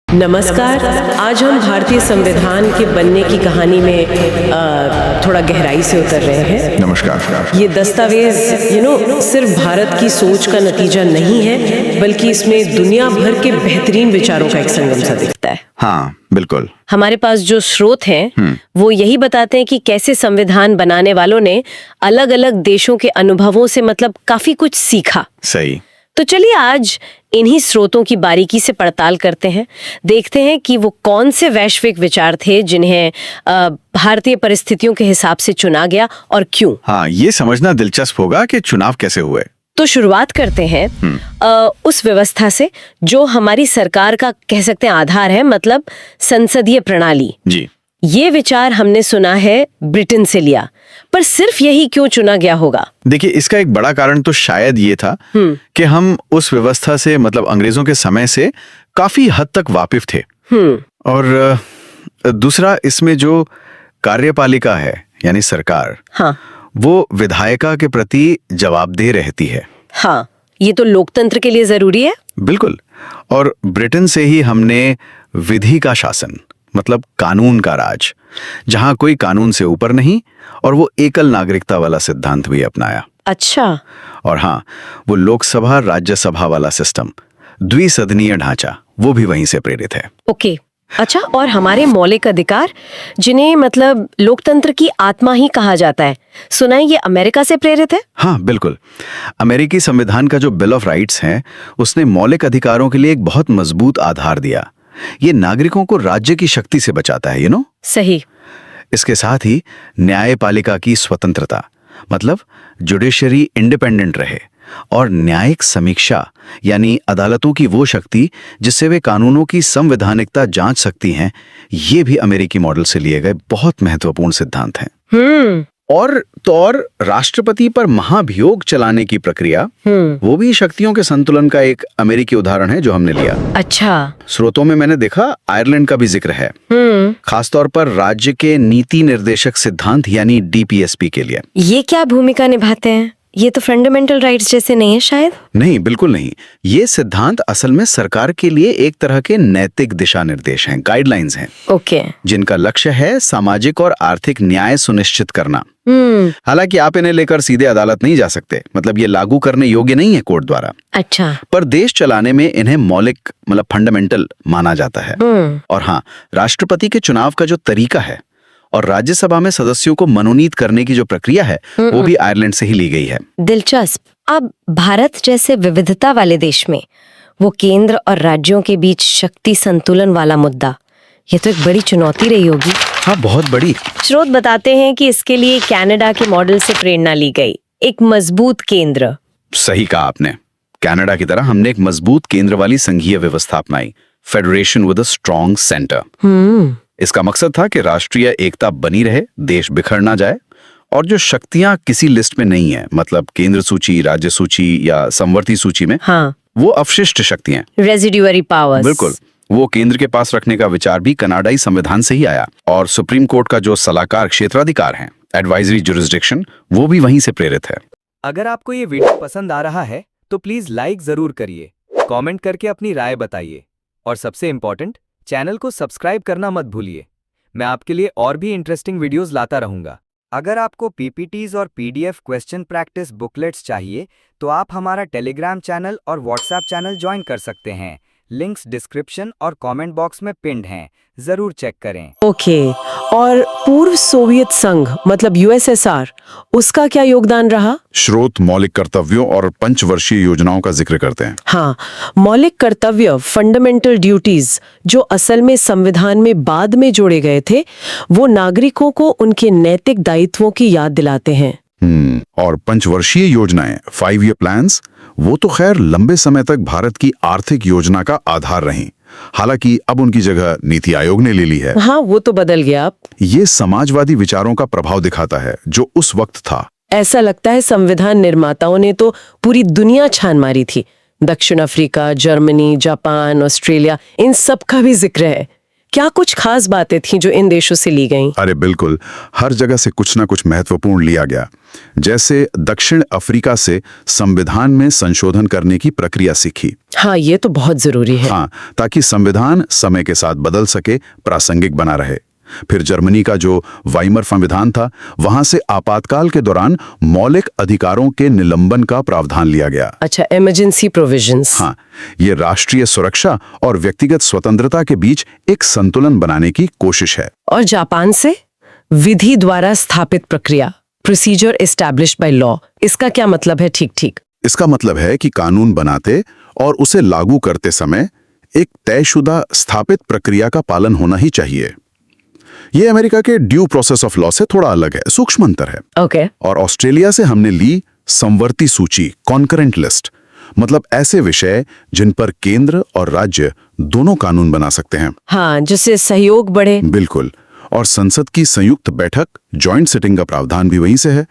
नमस्कार। आज हम भारतीय संविधान के बनने की कहानी में थोड़ा गहराई से उतर रहे हैं। नमस्कार। ये दस्तावेज सिर्फ भारत की सोच का नतीजा नहीं है, बल्कि इसमें दुनिया भर के बेहतरीन विचारों का एक संगम सा दिखता है। हाँ, बिल्कुल। हमारे पास जो स्रोत हैं वो यही बताते हैं कि कैसे संविधान बनाने वालों ने अलग अलग देशों के अनुभवों से काफी कुछ सीखा। सही। तो चलिए आज इन्हीं स्रोतों की बारीकी से पड़ताल करते हैं, देखते हैं कि वो कौन से वैश्विक विचार थे जिन्हें भारतीय परिस्थितियों के हिसाब से चुना गया और क्यों। हाँ, ये समझना दिलचस्प होगा कि चुनाव कैसे हुए। तो शुरुआत करते हैं उस व्यवस्था से जो हमारी सरकार का कह सकते हैं आधार है, मतलब संसदीय प्रणाली। जी। ये विचार हमने सुना है ब्रिटेन से लिया, पर सिर्फ यही क्यों चुना गया होगा? देखिए, इसका एक बड़ा कारण तो शायद ये था कि हम उस व्यवस्था से अंग्रेजों के समय से काफी हद तक वाकिफ थे। और दूसरा, इसमें जो कार्यपालिका है यानी सरकार, हाँ, वो विधायिका के प्रति जवाबदेह रहती है। हाँ, ये तो लोकतंत्र के लिए जरूरी है। बिल्कुल। और ब्रिटेन से ही हमने विधि का शासन, मतलब कानून का राज, जहां कोई कानून से ऊपर नहीं, और वो एकल नागरिकता वाला सिद्धांत भी अपनाया। अच्छा। और हाँ, वो लोकसभा राज्यसभा वाला सिस्टम, द्विसदनीय ढांचा, वो भी वहीं से प्रेरित है। ओके। अच्छा, और हमारे मौलिक अधिकार, जिन्हें लोकतंत्र की आत्मा ही कहा जाता है, सुना है ये अमेरिका से प्रेरित है? हाँ, बिल्कुल। अमेरिकी संविधान का जो बिल ऑफ राइट्स है, उसने मौलिक अधिकारों के लिए एक बहुत मजबूत आधार दिया। ये नागरिकों को राज्य की शक्ति से बचाता है, सही। इसके साथ ही न्यायपालिका की स्वतंत्रता, मतलब जुडिशरी इंडिपेंडेंट रहे, और न्यायिक समीक्षा यानी अदालतों की वो शक्ति जिससे वे कानूनों की संवैधानिकता जांच सकती हैं, ये भी अमेरिकी मॉडल से लिए गए बहुत महत्वपूर्ण सिद्धांत हैं। और राष्ट्रपति पर महाभियोग चलाने की प्रक्रिया, वो भी शक्तियों के संतुलन का एक अमेरिकी उदाहरण है जो हमने लिया। अच्छा। स्रोतों में मैंने देखा आयरलैंड का भी जिक्र है, खासतौर पर राज्य के नीति निर्देशक सिद्धांत यानी डीपीएसपी के लिए। ये क्या भूमिका निभाते हैं? ये तो फंडामेंटल राइट्स जैसे नहीं है शायद? नहीं, बिल्कुल नहीं। ये सिद्धांत असल में सरकार के लिए एक तरह के नैतिक दिशा निर्देश हैं, गाइडलाइंस हैं। ओके। जिनका लक्ष्य है सामाजिक और आर्थिक न्याय सुनिश्चित करना। हालांकि आप इन्हें लेकर सीधे अदालत नहीं जा सकते, ये लागू करने योग्य नहीं है कोर्ट द्वारा। अच्छा। पर देश चलाने में इन्हें मौलिक फंडामेंटल माना जाता है। और हाँ, राष्ट्रपति के चुनाव का जो तरीका है और राज्यसभा में सदस्यों को मनोनीत करने की जो प्रक्रिया है, वो भी आयरलैंड से ही ली गई है। दिलचस्प। अब भारत जैसे विविधता वाले देश में वो केंद्र और राज्यों के बीच शक्ति संतुलन वाला मुद्दा, ये तो एक बड़ी चुनौती रही होगी। हाँ, बहुत बड़ी। स्रोत बताते हैं कि इसके लिए कनाडा के मॉडल से प्रेरणा ली गई, एक मजबूत केंद्र। सही कहा आपने। कनाडा की तरह हमने एक मजबूत केंद्र वाली संघीय व्यवस्था अपनाई, federation with a strong centre. इसका मकसद था कि राष्ट्रीय एकता बनी रहे, देश बिखर ना जाए, और जो शक्तियां किसी लिस्ट में नहीं है, केंद्र सूची, राज्य सूची या समवर्ती सूची में, हाँ, वो अवशिष्ट शक्तियां, रेजिडुअरी पावर्स, बिल्कुल, वो केंद्र के पास रखने का विचार भी कनाडाई संविधान से ही आया। और सुप्रीम कोर्ट का जो सलाहकार क्षेत्राधिकार है, एडवाइजरी जुरिस्डिक्शन, वो भी वहीं से प्रेरित है। अगर आपको ये वीडियो पसंद आ रहा है तो प्लीज लाइक जरूर करिए, कमेंट करके अपनी राय बताइए, और सबसे इम्पोर्टेंट, चैनल को सब्सक्राइब करना मत भूलिए। मैं आपके लिए और भी इंटरेस्टिंग वीडियोस लाता रहूंगा। अगर आपको पीपीटीज और पीडीएफ क्वेश्चन प्रैक्टिस बुकलेट्स चाहिए तो आप हमारा टेलीग्राम चैनल और व्हाट्सएप चैनल ज्वाइन कर सकते हैं। लिंक्स डिस्क्रिप्शन और कमेंट बॉक्स में पिन्ड हैं, जरूर चेक करें। ओके। और पूर्व सोवियत संघ यूएसएसआर, उसका क्या योगदान रहा? स्रोत मौलिक कर्तव्यों और पंचवर्षीय योजनाओं का जिक्र करते हैं। हाँ, मौलिक कर्तव्य, फंडामेंटल ड्यूटीज, जो असल में संविधान में बाद में जोड़े गए थे, वो नागरिकों को उनके नैतिक दायित्वों की याद दिलाते हैं। और पंचवर्षीय योजनाएं, 5 ईयर प्लान्स, वो तो खैर लंबे समय तक भारत की आर्थिक योजना का आधार रहीं। हालांकि अब उनकी जगह नीति आयोग ने ले ली है। हाँ, वो तो बदल गया अब। ये समाजवादी विचारों का प्रभाव दिखाता है जो उस वक्त था। ऐसा लगता है संविधान निर्माताओं ने तो पूरी दुनिया छान मारी थी। दक्षिण अफ्रीका, जर्मनी, जापान, ऑस्ट्रेलिया, इन सब का भी जिक्र है। क्या कुछ खास बातें थीं जो इन देशों से ली गईं? अरे बिल्कुल, हर जगह से कुछ ना कुछ महत्वपूर्ण लिया गया। जैसे दक्षिण अफ्रीका से संविधान में संशोधन करने की प्रक्रिया सीखी। हाँ, ये तो बहुत जरूरी है। हाँ, ताकि संविधान समय के साथ बदल सके, प्रासंगिक बना रहे। फिर जर्मनी का जो वाइमर संविधान था, वहां से आपातकाल के दौरान मौलिक अधिकारों के निलंबन का प्रावधान लिया गया। अच्छा, इमरजेंसी प्रोविजंस। हाँ, ये राष्ट्रीय सुरक्षा और व्यक्तिगत स्वतंत्रता के बीच एक संतुलन बनाने की कोशिश है। और जापान से विधि द्वारा स्थापित प्रक्रिया, प्रोसीजर एस्टैब्लिश्ड बाय लॉ, इसका क्या मतलब है? ठीक ठीक। इसका मतलब है कि कानून बनाते और उसे लागू करते समय एक तयशुदा स्थापित प्रक्रिया का पालन होना ही चाहिए। ये अमेरिका के ड्यू प्रोसेस ऑफ लॉ से थोड़ा अलग है, सूक्ष्म अंतर है। ओके। और ऑस्ट्रेलिया से हमने ली समवर्ती सूची, कॉन्करेंट लिस्ट, मतलब ऐसे विषय जिन पर केंद्र और राज्य दोनों कानून बना सकते हैं। हाँ, जिससे सहयोग बढ़े। बिल्कुल। और संसद की संयुक्त बैठक, जॉइंट सिटिंग का प्रावधान भी वहीं से है,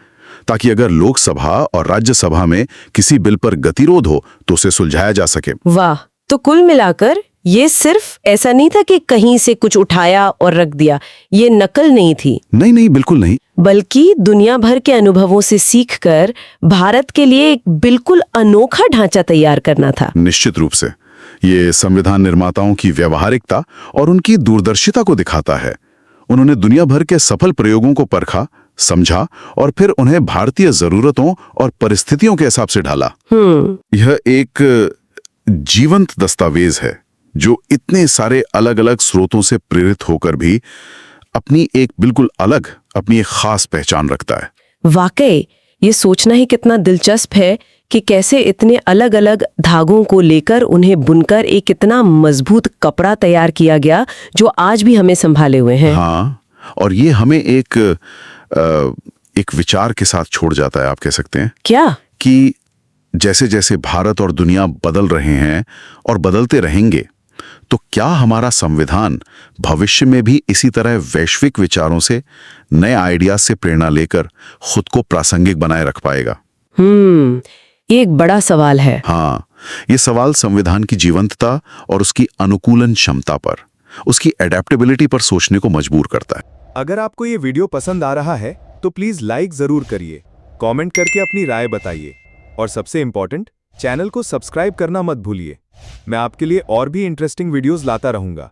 ताकि अगर लोकसभा और राज्यसभा में किसी बिल पर गतिरोध हो तो उसे सुलझाया जा सके। वाह, तो कुल मिलाकर ये सिर्फ ऐसा नहीं था कि कहीं से कुछ उठाया और रख दिया, ये नकल नहीं थी। नहीं नहीं, बिल्कुल नहीं। बल्कि दुनिया भर के अनुभवों से सीखकर भारत के लिए एक बिल्कुल अनोखा ढांचा तैयार करना था। निश्चित रूप से ये संविधान निर्माताओं की व्यावहारिकता और उनकी दूरदर्शिता को दिखाता है। उन्होंने दुनिया भर के सफल प्रयोगों को परखा, समझा और फिर उन्हें भारतीय जरूरतों और परिस्थितियों के हिसाब से ढाला। यह एक जीवंत दस्तावेज है जो इतने सारे अलग अलग स्रोतों से प्रेरित होकर भी अपनी एक बिल्कुल अलग, अपनी एक खास पहचान रखता है। वाकई ये सोचना ही कितना दिलचस्प है कि कैसे इतने अलग अलग धागों को लेकर उन्हें बुनकर एक इतना मजबूत कपड़ा तैयार किया गया जो आज भी हमें संभाले हुए हैं। हाँ, और ये हमें एक विचार के साथ छोड़ जाता है, आप कह सकते हैं। क्या? कि जैसे जैसे भारत और दुनिया बदल रहे हैं और बदलते रहेंगे, तो क्या हमारा संविधान भविष्य में भी इसी तरह वैश्विक विचारों से, नए आइडियाज से प्रेरणा लेकर खुद को प्रासंगिक बनाए रख पाएगा? ये एक बड़ा सवाल है। हाँ, ये सवाल संविधान की जीवंतता और उसकी अनुकूलन क्षमता पर, उसकी एडेप्टेबिलिटी पर सोचने को मजबूर करता है। अगर आपको ये वीडियो पसंद आ रहा है तो प्लीज लाइक जरूर करिए, कमेंट करके अपनी राय बताइए और सबसे इम्पोर्टेंट, चैनल को सब्सक्राइब करना मत भूलिए। मैं आपके लिए और भी इंटरेस्टिंग वीडियोस लाता रहूंगा।